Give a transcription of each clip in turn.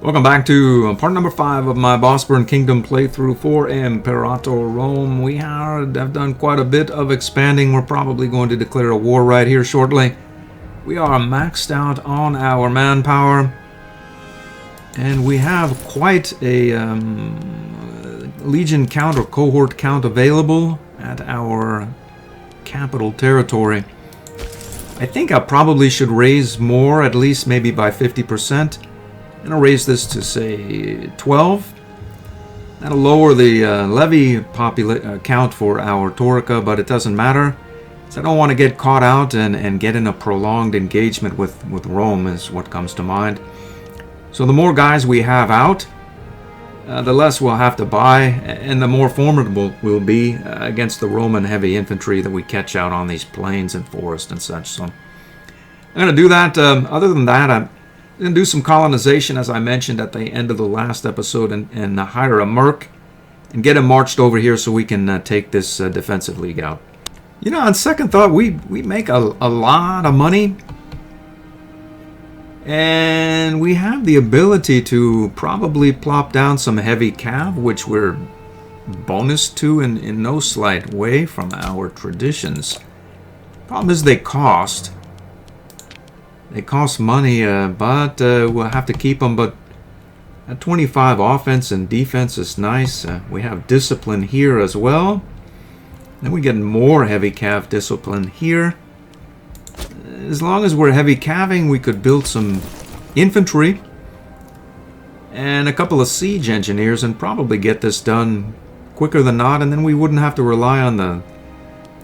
Welcome back to part number 5 of my Bosporan Kingdom playthrough for Imperator Rome. I've done quite a bit of expanding. We're probably going to declare a war right here shortly. We are maxed out on our manpower. And we have quite a legion count or cohort count available at our capital territory. I think I probably should raise more, at least maybe by 50%. I'm going to raise this to, say, 12. That'll lower the levy count for our Torica, but it doesn't matter. So I don't want to get caught out and get in a prolonged engagement with Rome is what comes to mind. So the more guys we have out, the less we'll have to buy, and the more formidable we'll be against the Roman heavy infantry that we catch out on these plains and forests and such. So I'm going to do that. Other than that, I'm going to do some colonization, as I mentioned at the end of the last episode, and hire a merc and get him marched over here so we can take this defensive league out. You know, on second thought, we make a lot of money. And we have the ability to probably plop down some heavy cav, which we're bonused to in no slight way from our traditions. Problem is they cost. They cost money, but we'll have to keep them. But at 25 offense and defense is nice. We have discipline here as well. Then we get more heavy cav discipline here. As long as we're heavy calving, we could build some infantry and a couple of siege engineers and probably get this done quicker than not, and then we wouldn't have to rely on the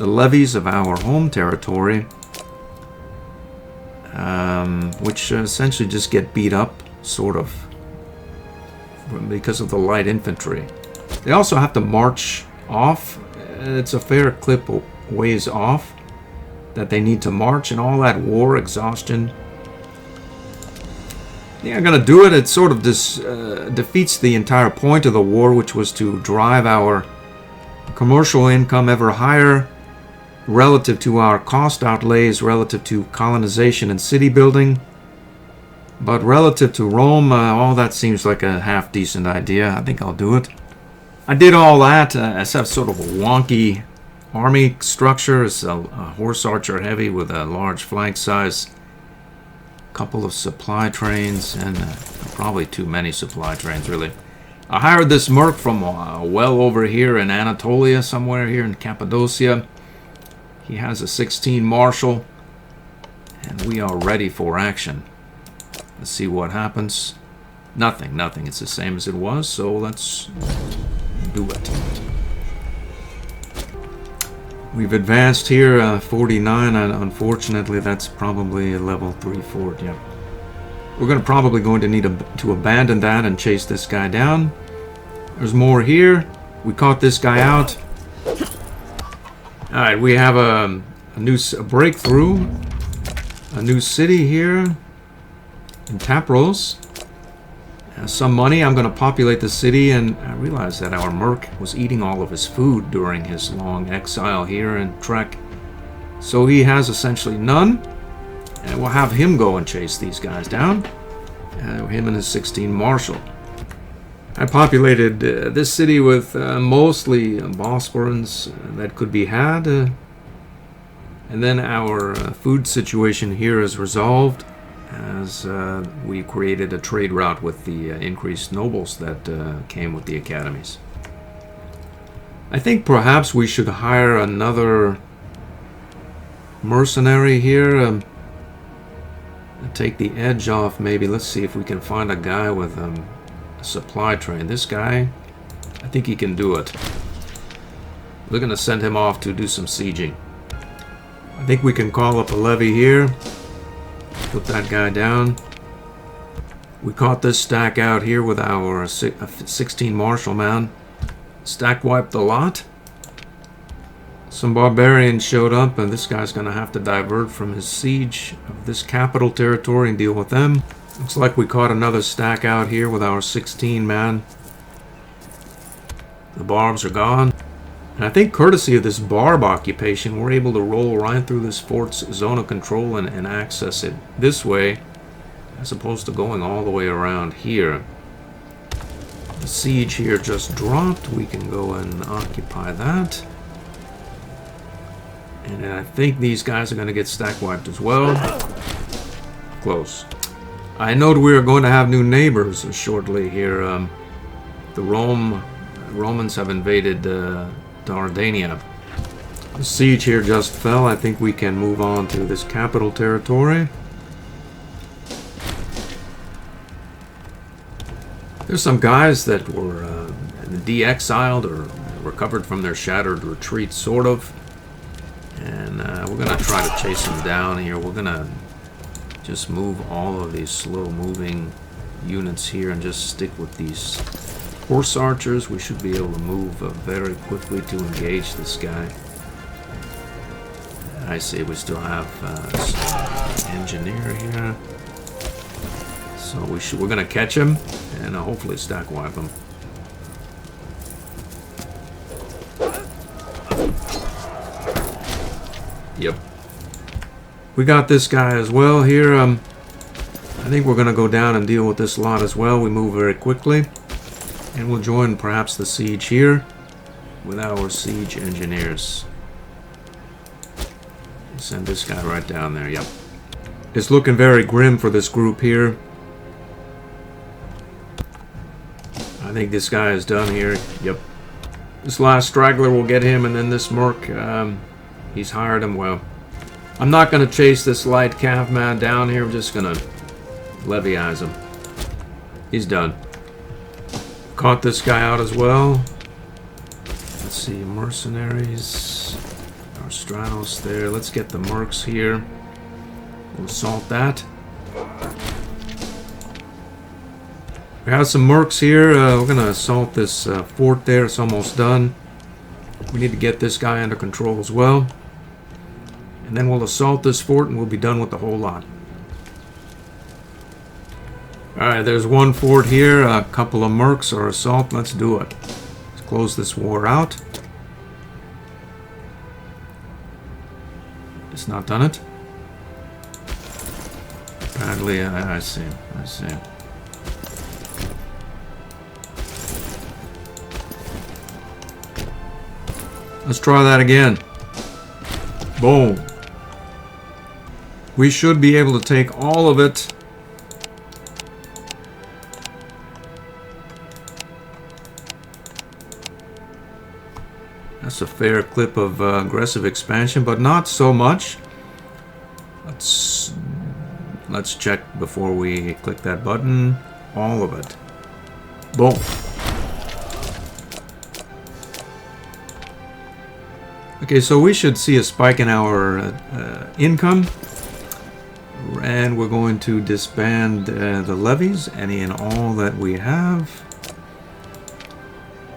levies of our home territory, which essentially just get beat up, sort of, because of the light infantry. They also have to march off. It's a fair clip ways off that they need to march, and all that war exhaustion. Yeah, I'm gonna do it. It sort of defeats the entire point of the war, which was to drive our commercial income ever higher relative to our cost outlays, relative to colonization and city building. But relative to Rome, all that seems like a half-decent idea. I think I'll do it. I did all that as a sort of a wonky army structure. It's a horse archer heavy with a large flank size, couple of supply trains, and probably too many supply trains, really. I hired this merc from well over here in Anatolia, somewhere here in Cappadocia. He has a 16 Marshal, and we are ready for action. Let's see what happens. Nothing. It's the same as it was, so let's do it. We've advanced here 49, and unfortunately that's probably a level 3 fort. Yeah, we're probably going to need to abandon that and chase this guy down. There's more here. We caught this guy out. All right, we have a breakthrough, a new city here in Tapros. Some money. I'm going to populate the city, and I realized that our merc was eating all of his food during his long exile here in Trek. So he has essentially none, and we'll have him go and chase these guys down. Him and his 16 Marshal. I populated this city with mostly Bosporans that could be had, and then our food situation here is resolved, as we created a trade route with the increased nobles that came with the academies. I think perhaps we should hire another mercenary here, take the edge off maybe. Let's see if we can find a guy with a supply train. This guy, I think he can do it. We're going to send him off to do some sieging. I think we can call up a levy here. Put that guy down. We caught this stack out here with our 16 Marshal man. Stack wiped a lot. Some barbarians showed up, and this guy's going to have to divert from his siege of this capital territory and deal with them. Looks like we caught another stack out here with our 16 man. The barbs are gone. And I think courtesy of this barb occupation, we're able to roll right through this fort's zone of control and access it this way as opposed to going all the way around here. The siege here just dropped. We can go and occupy that. And I think these guys are going to get stack wiped as well. Close. I know we are going to have new neighbors shortly here. The Romans have invaded Dardania. The siege here just fell. I think we can move on to this capital territory. There's some guys that were de-exiled or recovered from their shattered retreat, sort of. And we're going to try to chase them down here. We're going to just move all of these slow-moving units here and just stick with these horse archers. We should be able to move very quickly to engage this guy. I see we still have some engineer here. So we're going to catch him and hopefully stack wipe him. Yep. We got this guy as well here. I think we're going to go down and deal with this lot as well. We move very quickly. And we'll join perhaps the siege here with our siege engineers. Send this guy right down there. Yep. It's looking very grim for this group here. I think this guy is done here. Yep. This last straggler will get him, and then this merc, he's hired him well. I'm not going to chase this light cav man down here. I'm just going to levyize him. He's done. Caught this guy out as well. Let's see, mercenaries. Our Stratos there. Let's get the mercs here. We'll assault that. We have some mercs here. We're going to assault this fort there. It's almost done. We need to get this guy under control as well. And then we'll assault this fort and we'll be done with the whole lot. Alright, there's one fort here. A couple of mercs or assault. Let's do it. Let's close this war out. It's not done it. Apparently, I see. I see. Let's try that again. Boom. We should be able to take all of it. That's a fair clip of aggressive expansion, but not so much. Let's check before we click that button. All of it. Boom. Okay, so we should see a spike in our income. And we're going to disband the levies, any and all that we have.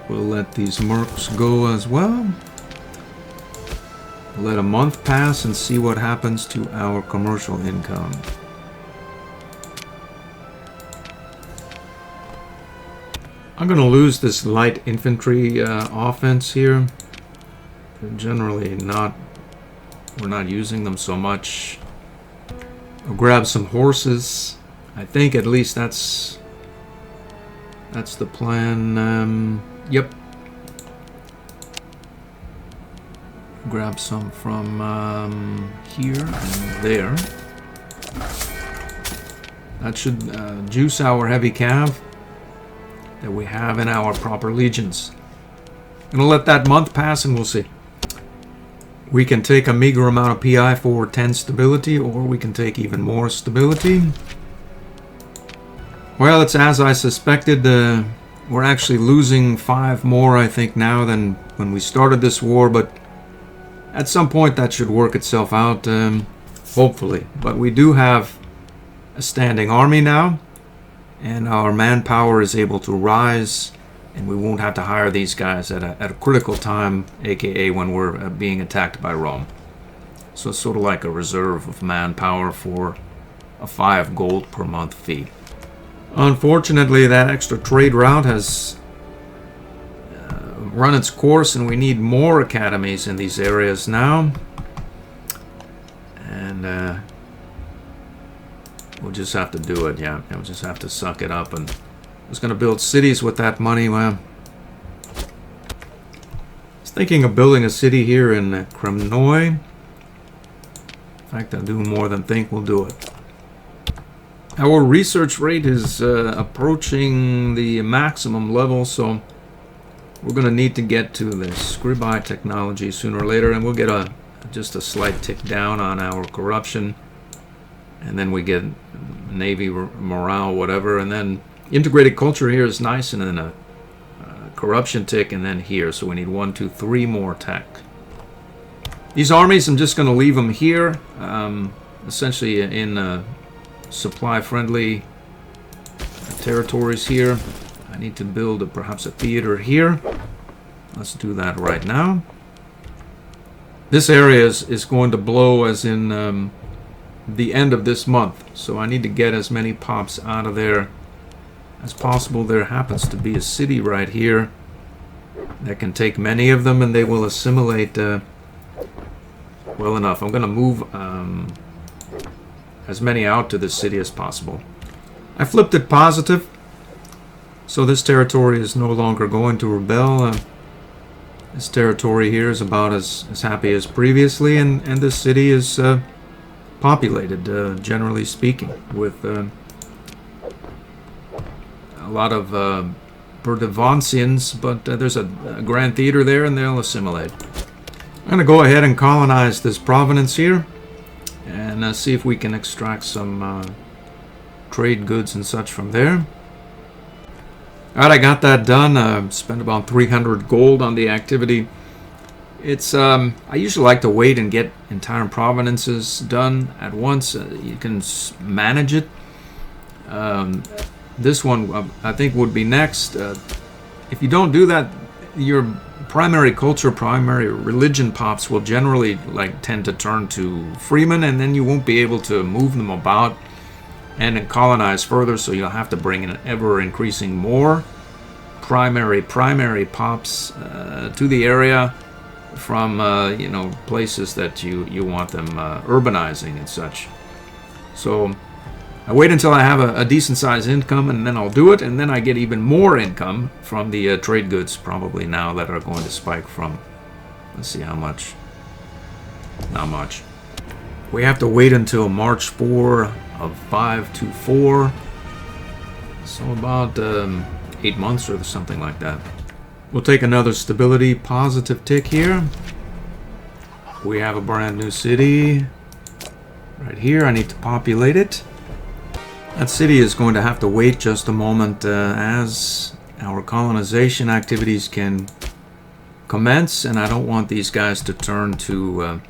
We'll let these mercs go as well. Let a month pass and see what happens to our commercial income. I'm going to lose this light infantry offense here. They're generally not, we're not using them so much. I'll grab some horses. I think at least that's the plan. Yep. Grab some from here and there. That should juice our heavy cav that we have in our proper legions. Gonna let that month pass and we'll see. We can take a meager amount of PI for 10 stability, or we can take even more stability. Well, it's as I suspected. We're actually losing 5 more, I think, now than when we started this war, but at some point that should work itself out, hopefully. But we do have a standing army now, and our manpower is able to rise, and we won't have to hire these guys at a critical time, aka when we're being attacked by Rome. So it's sort of like a reserve of manpower for a 5 gold per month fee. Unfortunately, that extra trade route has run its course, and we need more academies in these areas now. And We'll just have to do it, yeah. We'll just have to suck it up. And I was going to build cities with that money. Well, I was thinking of building a city here in Kremnoy. In fact, I'll do more than think we'll do it. Our research rate is approaching the maximum level, so we're going to need to get to the scribe technology sooner or later, and we'll get just a slight tick down on our corruption, and then we get Navy morale, whatever, and then integrated culture here is nice, and then a corruption tick, and then here, so we need 1, 2, 3 more tech. These armies, I'm just going to leave them here, essentially in supply-friendly territories here. I need to build perhaps a theater here. Let's do that right now. This area is going to blow as in the end of this month, so I need to get as many pops out of there as possible. There happens to be a city right here that can take many of them, and they will assimilate well enough. I'm going to move as many out to this city as possible. I flipped it positive, so this territory is no longer going to rebel. This territory here is about as happy as previously, and this city is populated, generally speaking, with a lot of Berdevansians, but there's a grand theater there, and they'll assimilate. I'm going to go ahead and colonize this province here, and see if we can extract some trade goods and such from there. Alright, I got that done. Spent about 300 gold on the activity. It's I usually like to wait and get entire provinces done at once. You can manage it. This one I think would be next. If you don't do that, your primary culture, primary religion pops will generally tend to turn to freemen, and then you won't be able to move them about and colonize further, so you'll have to bring in ever increasing more primary pops to the area from places that you want them urbanizing and such. So I wait until I have a decent sized income, and then I'll do it, and then I get even more income from the trade goods probably now that are going to spike from, let's see how much, not much. We have to wait until March 4 of 524, so about 8 months or something like that. We'll take another stability positive tick here. We have a brand new city right here. I need to populate it. That city is going to have to wait just a moment as our colonization activities can commence, and I don't want these guys to turn to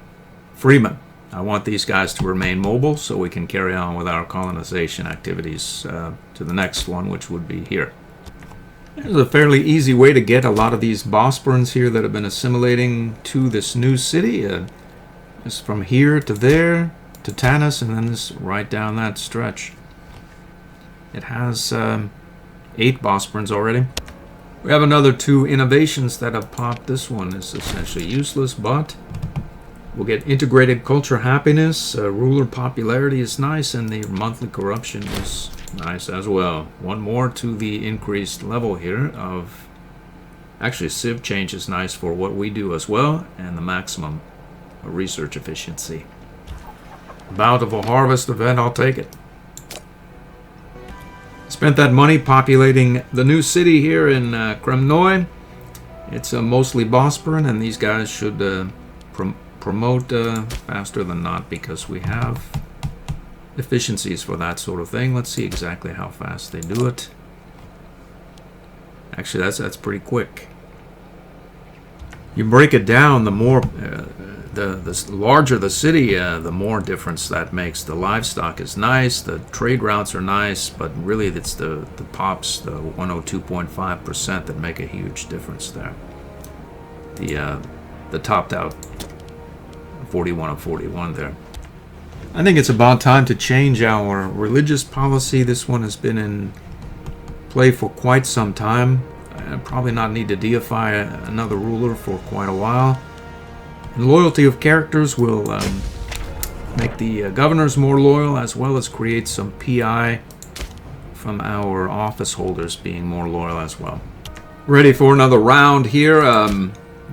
freemen. I want these guys to remain mobile so we can carry on with our colonization activities to the next one, which would be here. There's a fairly easy way to get a lot of these Bosporans here that have been assimilating to this new city. Just from here to there to Tanis, and then this right down that stretch. It has 8 Bosporans already. We have another 2 innovations that have popped. This one is essentially useless, but we'll get integrated culture happiness. Ruler popularity is nice, and the monthly corruption is nice as well. One more to the increased level here of... Actually, Civ change is nice for what we do as well, and the maximum research efficiency. Bountiful harvest event, I'll take it. Spent that money populating the new city here in Kremnoy. It's mostly Bosporan, and these guys should promote faster than not because we have efficiencies for that sort of thing. Let's see exactly how fast they do it. Actually, that's pretty quick. You break it down, the more the larger the city, the more difference that makes. The livestock is nice, the trade routes are nice, but really it's the pops, the 102.5% that make a huge difference there. The topped out 41 of 41 there. I think it's about time to change our religious policy. This one has been in play for quite some time. Probably not need to deify another ruler for quite a while. And loyalty of characters will make the governors more loyal, as well as create some PI from our office holders being more loyal as well. Ready for another round here.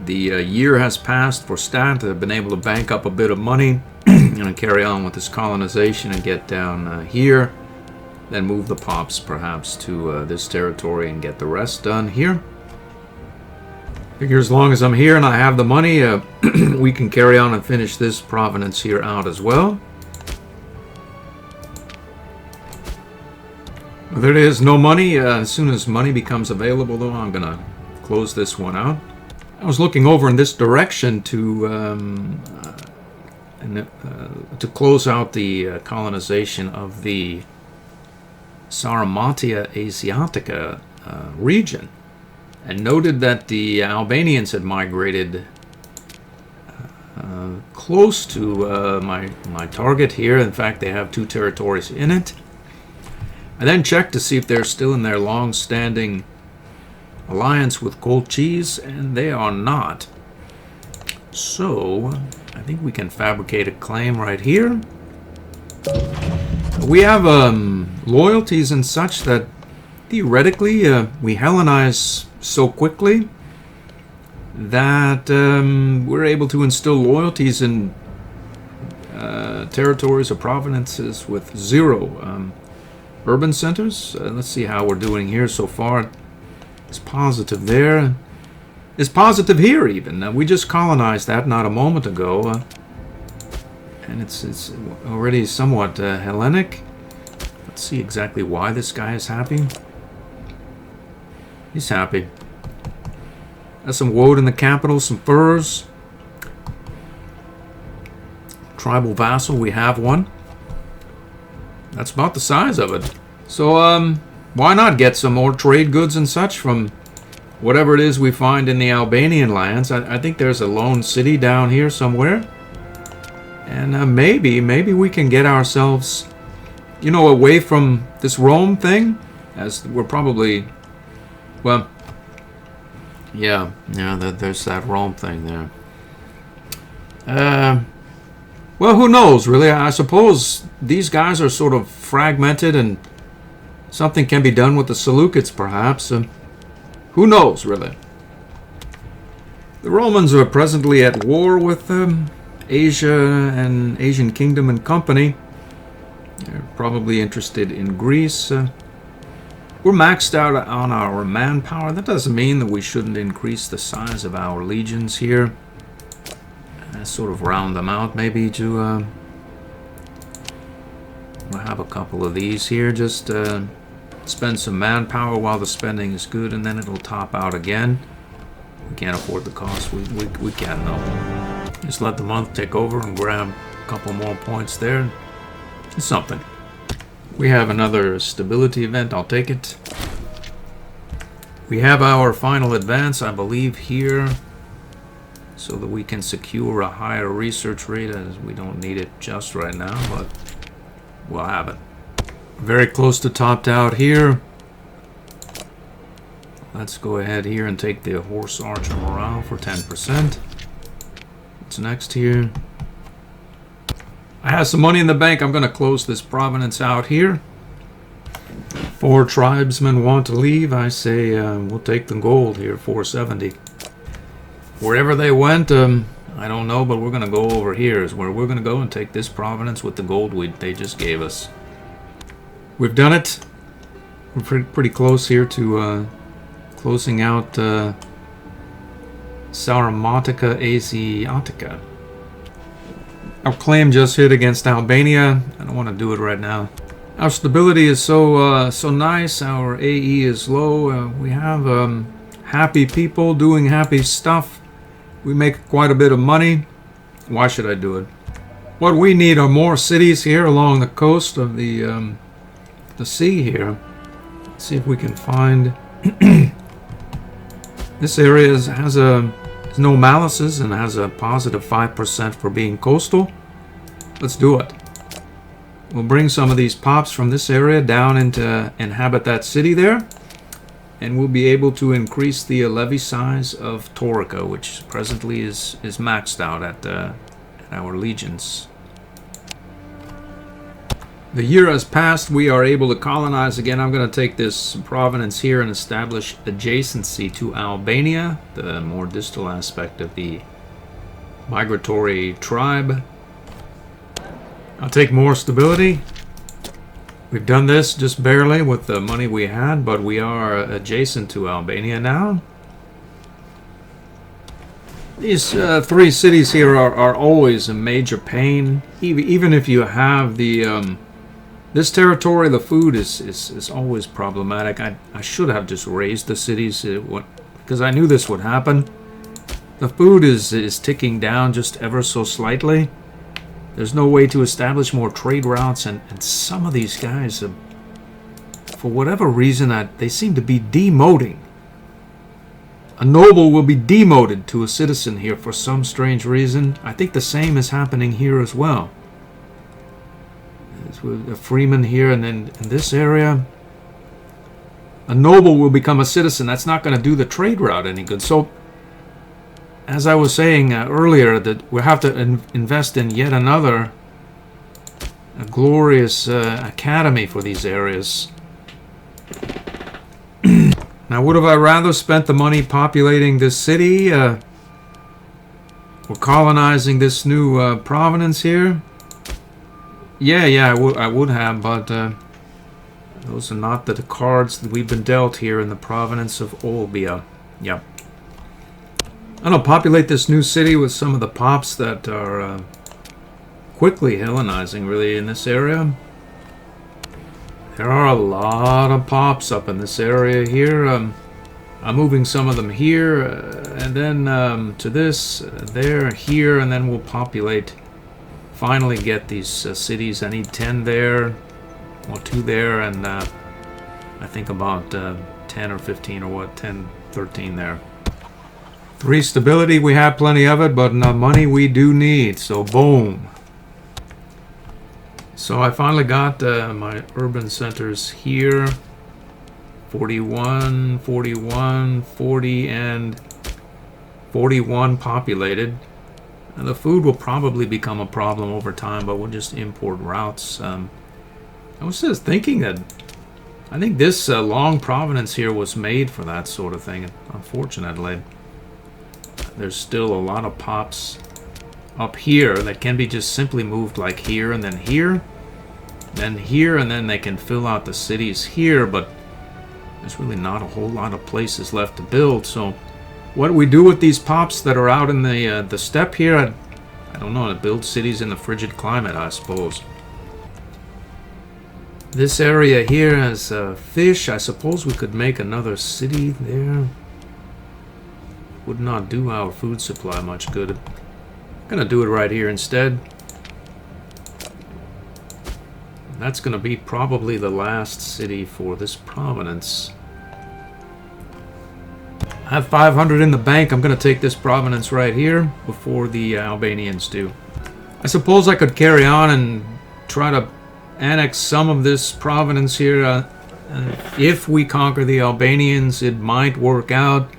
The year has passed for Stat. I've been able to bank up a bit of money and carry on with this colonization and get down here. Then move the pops perhaps to this territory and get the rest done here. Figure as long as I'm here and I have the money, we can carry on and finish this province here out as well. Well, there it is, no money. As soon as money becomes available, though, I'm gonna close this one out. I was looking over in this direction to close out the colonization of the Sarmatia Asiatica region, and noted that the Albanians had migrated close to my target here. In fact, they have 2 territories in it. I then checked to see if they're still in their long-standing alliance with Colchis, and they are not. So, I think we can fabricate a claim right here. We have loyalties and such that theoretically we Hellenize so quickly that we're able to instill loyalties in territories or provinces with 0 urban centers. Let's see how we're doing here so far. It's positive there. It's positive here even. We just colonized that not a moment ago. And it's already somewhat Hellenic. Let's see exactly why this guy is happy. He's happy. Has some woad in the capital, some furs. Tribal vassal, we have one. That's about the size of it. So, why not get some more trade goods and such from whatever it is we find in the Albanian lands? I think there's a lone city down here somewhere. And maybe we can get ourselves, you know, away from this Rome thing. As we're probably, well, yeah, there's that Rome thing there. Well, who knows, really? I suppose these guys are sort of fragmented and something can be done with the Seleucids, perhaps. Who knows, really? The Romans are presently at war with Asia and Asian Kingdom and Company. They're probably interested in Greece. We're maxed out on our manpower. That doesn't mean that we shouldn't increase the size of our legions here. Sort of round them out maybe to we'll have a couple of these here, just spend some manpower while the spending is good, and then it'll top out again. We can't afford the cost. We can't, though. Just let the month take over and grab a couple more points there. It's something. We have another stability event. I'll take it. We have our final advance, I believe, here, so that we can secure a higher research rate, as we don't need it just right now, but we'll have it. Very close to topped out here. Let's go ahead here and take the horse archer morale for 10%. What's next here? I have some money in the bank. I'm going to close this province out here. 4 tribesmen want to leave. I say we'll take the gold here, 470. Wherever they went, I don't know, but we're going to go over here is where we're going to go and take this province with the gold they just gave us. We've done it. We're pretty close here to closing out Sarmatica Asiatica. Our claim just hit against Albania. I don't want to do it right now. Our stability is so nice. Our AE is low. We have happy people doing happy stuff. We make quite a bit of money. Why should I do it? What we need are more cities here along the coast of the sea here. Let's see if we can find... This area has no malices and has a positive 5% for being coastal. Let's do it. We'll bring some of these pops from this area down into inhabit that city there. And we'll be able to increase the levy size of Torica, which presently is maxed out at our legions. The year has passed. We are able to colonize again. I'm going to take this province here and establish adjacency to Albania, the more distal aspect of the migratory tribe. I'll take more stability. We've done this just barely with the money we had, but we are adjacent to Albania now. These three cities here are always a major pain. Even if you have the this territory, the food is always problematic. I should have just raised the cities because I knew this would happen. The food is ticking down just ever so slightly. There's no way to establish more trade routes, and some of these guys, for whatever reason, they seem to be demoting. A noble will be demoted to a citizen here for some strange reason. I think the same is happening here as well. With a freeman here, and then in this area, a noble will become a citizen. That's not going to do the trade route any good. So, as I was saying earlier, that we have to invest in yet another glorious academy for these areas. Now, would have I rather spent the money populating this city or colonizing this new province here? Yeah, I would have, but those are not the cards that we've been dealt here in the province of Olbia. Yep. I'm going to populate this new city with some of the pops that are quickly Hellenizing, really, in this area. There are a lot of pops up in this area here. I'm moving some of them here, and then to this, there, here, and then we'll populate. Finally get these cities. I need 10 there, or 2 there, and I think about 10 or 15 or what, 10, 13 there. 3 stability, we have plenty of it, but money we do need, so boom. So I finally got my urban centers here. 41, 41, 40, and 41 populated. And the food will probably become a problem over time, but we'll just import routes. I was just thinking that I think this long provenance here was made for that sort of thing. Unfortunately, there's still a lot of pops up here that can be just simply moved like here and then here, and then they can fill out the cities here, but there's really not a whole lot of places left to build. So what do we do with these pops that are out in the steppe here? I don't know, to build cities in the frigid climate, I suppose. This area here has fish. I suppose we could make another city there. Would not do our food supply much good. I'm gonna do it right here instead. That's gonna be probably the last city for this province. I have 500 in the bank. I'm going to take this province right here before the Albanians do. I suppose I could carry on and try to annex some of this province here. If we conquer the Albanians, it might work out.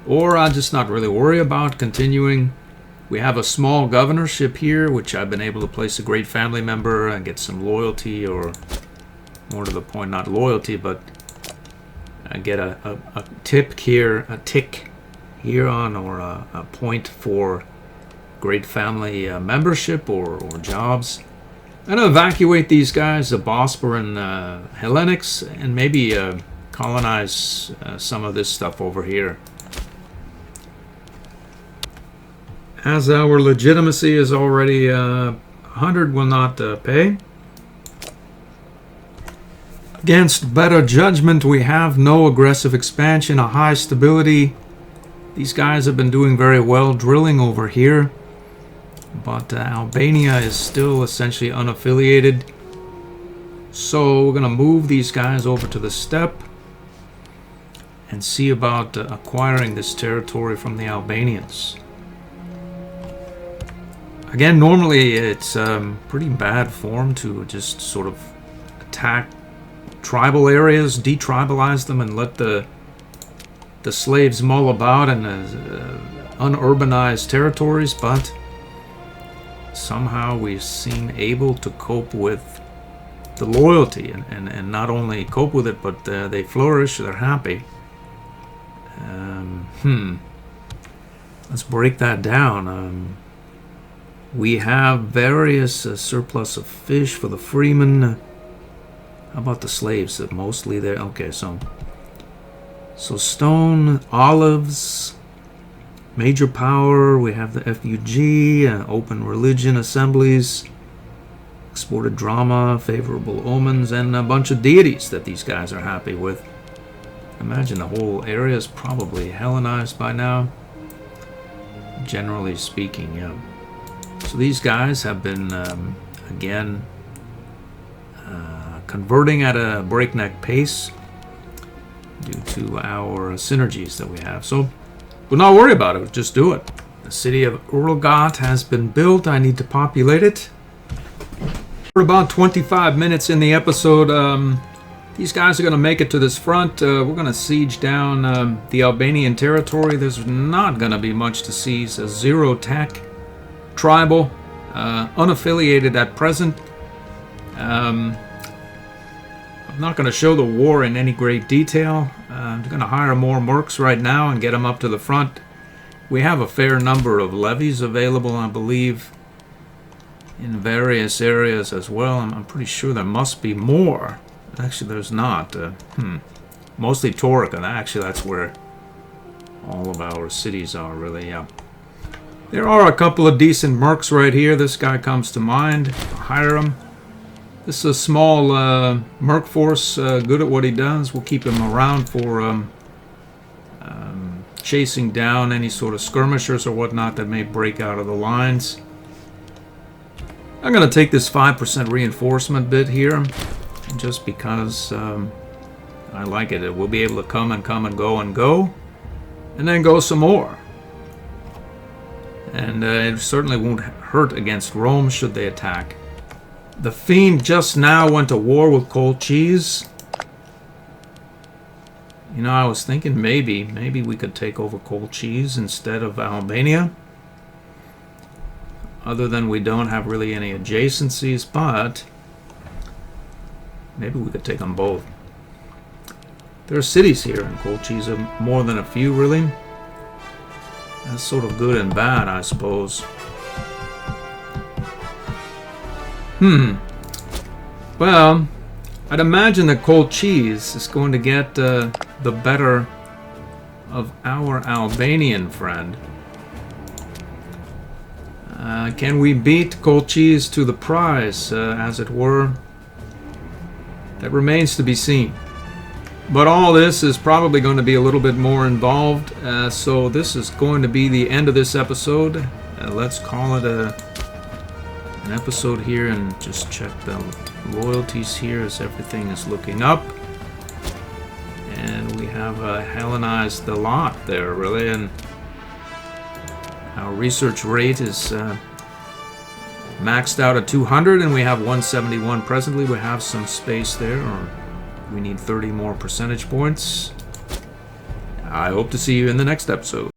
Or I'll just not really worry about continuing. We have a small governorship here, which I've been able to place a great family member and get some loyalty, or more to the point, not loyalty, but get a tick here on, or a point for great family membership or jobs. I'm gonna evacuate these guys, the Bosporan Hellenics, and maybe colonize some of this stuff over here. As our legitimacy is already 100, will not pay. Against better judgment, we have no aggressive expansion, a high stability. These guys have been doing very well drilling over here, but Albania is still essentially unaffiliated. So we're going to move these guys over to the steppe and see about acquiring this territory from the Albanians. Again, normally it's pretty bad form to just sort of attack tribal areas, detribalize them, and let the slaves mull about in unurbanized territories, but somehow we seem able to cope with the loyalty and not only cope with it, but they flourish, they're happy. Let's break that down. We have various surplus of fish for the freemen. How about the slaves? Mostly there. Okay, so stone, olives, major power. We have the FUG, open religion assemblies, exported drama, favorable omens, and a bunch of deities that these guys are happy with. Imagine the whole area is probably Hellenized by now. Generally speaking, yeah. So these guys have been, again, converting at a breakneck pace due to our synergies that we have. So we'll not worry about it, we'll just do it. The city of Urlgot has been built. I need to populate it. For about 25 minutes in the episode, these guys are going to make it to this front. We're going to siege down the Albanian territory. There's not going to be much to seize. A zero tech, tribal, unaffiliated at present. I'm not going to show the war in any great detail. I'm going to hire more mercs right now and get them up to the front. We have a fair number of levies available, I believe, in various areas as well. I'm pretty sure there must be more. Actually, there's not. Mostly Torque, and actually that's where all of our cities are, really, yeah. There are a couple of decent mercs right here. This guy comes to mind. Hire him. This is a small merc force, good at what he does. We'll keep him around for chasing down any sort of skirmishers or whatnot that may break out of the lines. I'm going to take this 5% reinforcement bit here, just because I like it. It will be able to come and go, and then go some more. And it certainly won't hurt against Rome should they attack. The Fiend just now went to war with Cold Cheese. You know, I was thinking maybe we could take over Cold Cheese instead of Albania. Other than we don't have really any adjacencies, but maybe we could take them both. There are cities here in Cold Cheese, more than a few, really. That's sort of good and bad, I suppose. Well, I'd imagine that Cold Cheese is going to get the better of our Albanian friend. Can we beat Cold Cheese to the prize, as it were? That remains to be seen. But all this is probably going to be a little bit more involved, so this is going to be the end of this episode. Let's call it an episode here and just check the loyalties here as everything is looking up. And we have Hellenized the lot there, really, and our research rate is maxed out at 200, and we have 171 presently. We have some space there, or we need 30 more percentage points. I hope to see you in the next episode.